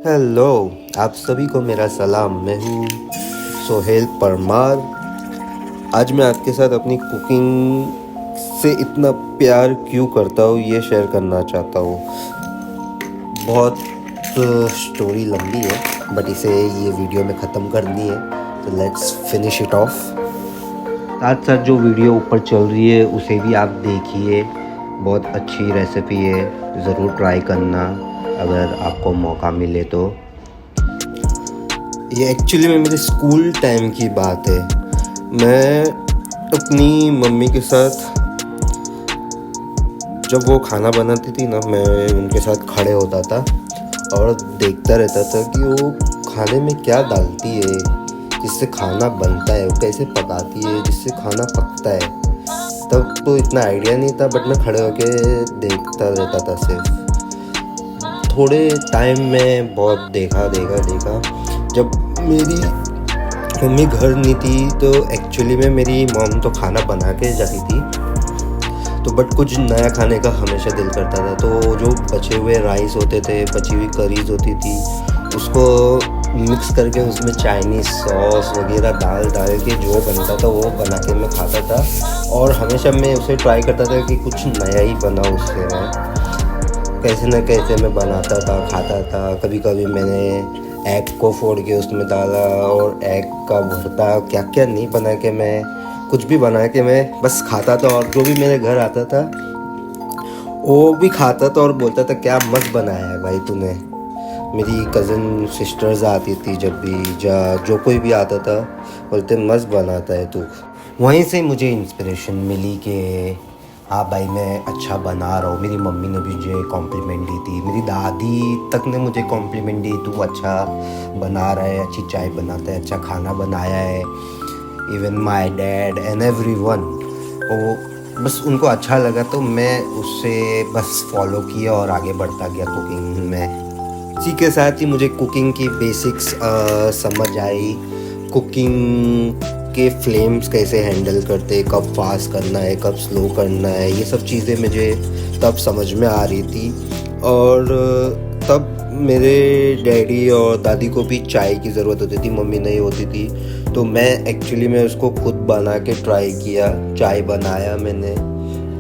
Hello, आप सभी को मेरा सलाम। मैं हूँ सोहेल परमार। आज मैं आपके साथ अपनी कुकिंग से इतना प्यार क्यों करता हूँ ये शेयर करना चाहता हूँ। बहुत स्टोरी लंबी है बट इसे ये वीडियो में ख़त्म करनी है, तो लेट्स फिनिश इट ऑफ। साथ साथ जो वीडियो ऊपर चल रही है उसे भी आप देखिए, बहुत अच्छी रेसिपी है, ज़रूर ट्राई करना अगर आपको मौका मिले तो। ये एक्चुअली में मेरे स्कूल टाइम की बात है। मैं अपनी मम्मी के साथ जब वो खाना बनाती थी ना, मैं उनके साथ खड़े होता था और देखता रहता था कि वो खाने में क्या डालती है जिससे खाना बनता है, वो कैसे पकाती है जिससे खाना पकता है। तब तो इतना आइडिया नहीं था बट मैं खड़े होके देखता रहता था सिर्फ। थोड़े टाइम में बहुत देखा। जब मेरी मम्मी घर नहीं थी तो एक्चुअली में मेरी मॉम तो खाना बना के जाती थी, तो बट कुछ नया खाने का हमेशा दिल करता था। तो जो बचे हुए राइस होते थे, बची हुई करीज होती थी, उसको मिक्स करके उसमें चाइनीज़ सॉस वगैरह डाल के जो बनता था वो बना के मैं खाता था। और हमेशा मैं उसे ट्राई करता था कि कुछ नया ही बना उससे। मैं कैसे न कैसे मैं बनाता था, खाता था। कभी कभी मैंने एग को फोड़ के उसमें डाला और एग का भरता, क्या क्या नहीं बना के मैं, कुछ भी बना के मैं बस खाता था। और जो भी मेरे घर आता था वो भी खाता था और बोलता था क्या मस्त बनाया है भाई तूने। मेरी कज़न सिस्टर्स आती थी जब भी, जो कोई भी आता था बोलते मस्त बनाता है तू। वहीं से मुझे इंस्पिरेशन मिली कि हाँ भाई मैं अच्छा बना रहा हूँ। मेरी मम्मी ने भी मुझे कॉम्प्लीमेंट दी थी, मेरी दादी तक ने मुझे कॉम्प्लीमेंट दी, तू अच्छा बना रहा है, अच्छी चाय बनाता है, अच्छा खाना बनाया है। Even my dad and everyone, वो बस उनको अच्छा लगा तो मैं उससे बस फॉलो किया और आगे बढ़ता गया कुकिंग में। इसी के साथ ही मुझे कुकिंग की बेसिक्स समझ आई। कुकिंग के फ्लेम्स कैसे हैंडल करते, कब फास्ट करना है, कब स्लो करना है, ये सब चीज़ें मुझे तब समझ में आ रही थी। और तब मेरे डैडी और दादी को भी चाय की ज़रूरत होती थी, मम्मी नहीं होती थी, तो मैं एक्चुअली मैं उसको खुद बना के ट्राई किया। चाय बनाया मैंने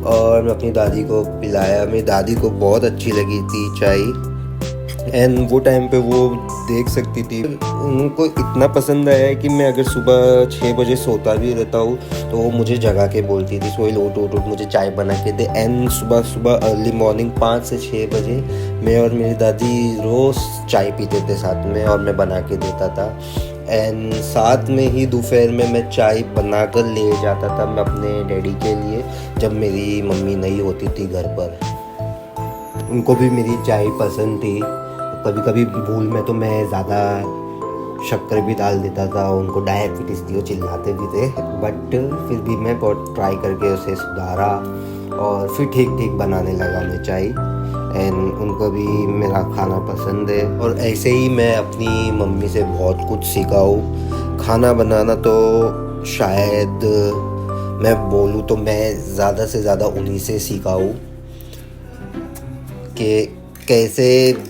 और मैं अपनी दादी को पिलाया। मेरी दादी को बहुत अच्छी लगी थी चाय, एंड वो टाइम पे वो देख सकती थी, उनको इतना पसंद आया है कि मैं अगर सुबह 6 बजे सोता भी रहता हूँ तो वो मुझे जगा के बोलती थी सोहेल उठ उठ उठ मुझे चाय बना के दे। एंड सुबह अर्ली मॉर्निंग 5 से 6 बजे मैं और मेरी दादी रोज़ चाय पीते थे साथ में और मैं बना के देता था। एंड साथ में ही दोपहर में मैं चाय बना कर ले जाता था मैं अपने डैडी के लिए, जब मेरी मम्मी नहीं होती थी घर पर। उनको भी मेरी चाय पसंद थी। कभी कभी भूल में तो मैं ज़्यादा शक्कर भी डाल देता था, उनको डायबिटीज़ थी, वो चिल्लाते भी थे, बट फिर भी मैं बहुत ट्राई करके उसे सुधारा और फिर ठीक बनाने लगा मैं चाय। एंड उनको भी मेरा खाना पसंद है और ऐसे ही मैं अपनी मम्मी से बहुत कुछ सीखा हूँ। खाना बनाना तो शायद मैं बोलूँ तो मैं ज़्यादा से ज़्यादा उन्हीं से सीखा हूँ कि कैसे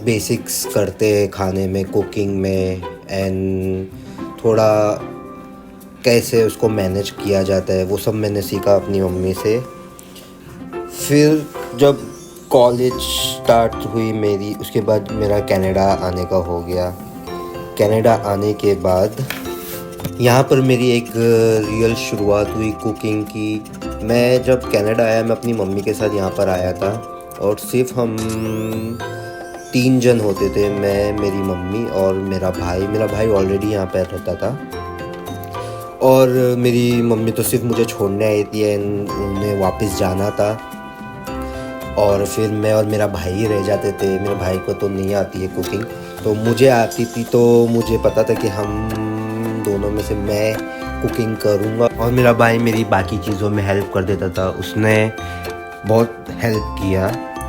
बेसिक्स करते हैं खाने में, कुकिंग में, एंड थोड़ा कैसे उसको मैनेज किया जाता है, वो सब मैंने सीखा अपनी मम्मी से। फिर जब कॉलेज स्टार्ट हुई मेरी, उसके बाद मेरा कनाडा आने का हो गया। कनाडा आने के बाद यहाँ पर मेरी एक रियल शुरुआत हुई कुकिंग की। मैं जब कनाडा आया, मैं अपनी मम्मी के साथ यहाँ पर आया था और सिर्फ हम 3 जन होते थे, मैं, मेरी मम्मी और मेरा भाई ऑलरेडी यहाँ पर रहता था। और मेरी मम्मी तो सिर्फ मुझे छोड़ने आई थी एंड उन्हें वापस जाना था। और फिर मैं और मेरा भाई ही रह जाते थे। मेरे भाई को तो नहीं आती है कुकिंग, तो मुझे आती थी, तो मुझे पता था कि हम दोनों में से मैं कुकिंग करूँगा और मेरा भाई मेरी बाकी चीज़ों में हेल्प कर देता था। उसने बहुत हेल्प किया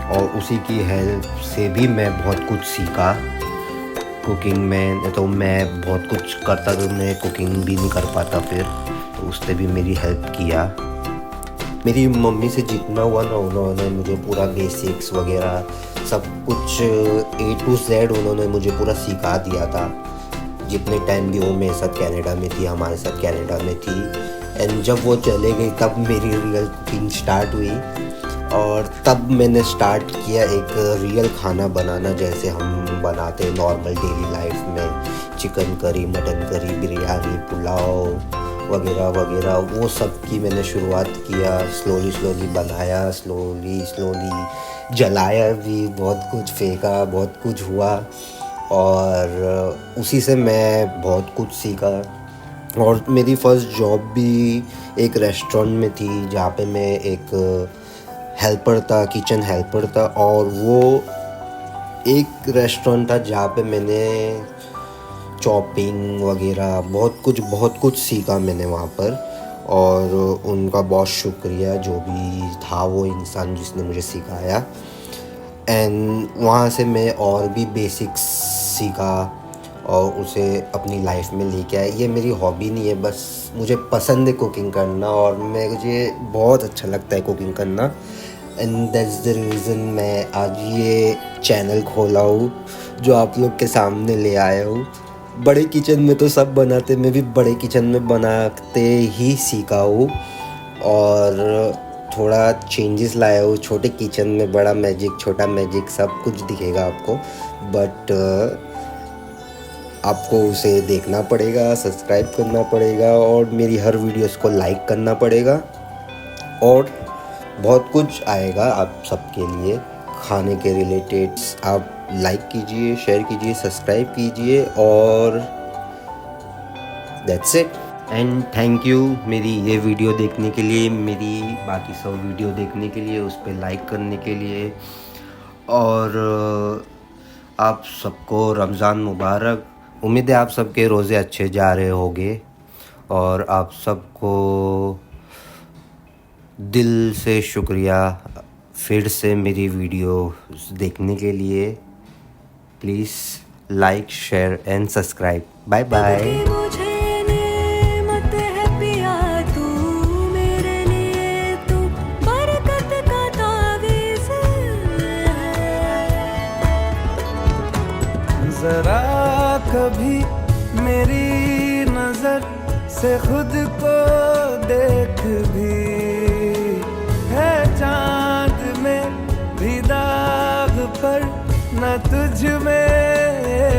और उसी की हेल्प से भी मैं बहुत कुछ सीखा कुकिंग में। तो मैं बहुत कुछ करता तो मैं कुकिंग भी नहीं कर पाता फिर, तो उसने भी मेरी हेल्प किया। मेरी मम्मी से जितना हुआ ना उन्होंने मुझे पूरा बेसिक्स वगैरह सब कुछ A to Z उन्होंने मुझे पूरा सिखा दिया था। जितने टाइम भी वो मेरे साथ कनाडा में थी, हमारे साथ कनाडा में थी। एंड जब वो चले गई तब मेरी रियल कुकिंग स्टार्ट हुई और तब मैंने स्टार्ट किया एक रियल खाना बनाना जैसे हम बनाते हैं नॉर्मल डेली लाइफ में। Chicken curry, mutton curry, biryani, pulao वगैरह वगैरह वो सब की मैंने शुरुआत किया। स्लोली बनाया, स्लोली जलाया भी, बहुत कुछ फेंका, बहुत कुछ हुआ और उसी से मैं बहुत कुछ सीखा। और मेरी फ़र्स्ट जॉब भी एक रेस्टोरेंट में थी जहाँ पे मैं एक हेल्पर था, किचन हेल्पर था। और वो एक रेस्टोरेंट था जहाँ पे मैंने चॉपिंग वगैरह बहुत कुछ सीखा मैंने वहाँ पर। और उनका बहुत शुक्रिया जो भी था वो इंसान जिसने मुझे सिखाया। एंड वहाँ से मैं और भी बेसिक्स सीखा और उसे अपनी लाइफ में लेके आया। ये मेरी हॉबी नहीं है, बस मुझे पसंद है कुकिंग करना और मुझे बहुत अच्छा लगता है कुकिंग करना। एंड दैट्स द रीज़न मैं आज ये चैनल खोला हूँ जो आप लोग के सामने ले आया हूँ। बड़े किचन में तो सब बनाते, मैं भी बड़े किचन में बनाते ही सीखा हूँ और थोड़ा चेंजेस लाया हूँ। छोटे किचन में बड़ा मैजिक, छोटा मैजिक सब कुछ दिखेगा आपको, बट आपको उसे देखना पड़ेगा, सब्सक्राइब करना पड़ेगा और मेरी हर वीडियोस को लाइक करना पड़ेगा। और बहुत कुछ आएगा आप सबके लिए खाने के रिलेटेड। आप लाइक कीजिए, शेयर कीजिए, सब्सक्राइब कीजिए और that's it. And thank you मेरी ये वीडियो देखने के लिए, मेरी बाकी सब वीडियो देखने के लिए, उस पर लाइक करने के लिए। और आप सबको रमज़ान मुबारक। उम्मीद है आप सबके रोज़े अच्छे जा रहे होंगे और आप सबको दिल से शुक्रिया फिर से मेरी वीडियो देखने के लिए। Please like, share and subscribe. Bye bye. जरा कभी मेरी नजर से खुद को देख भी, है चाँद में भी दाग पर न तुझ में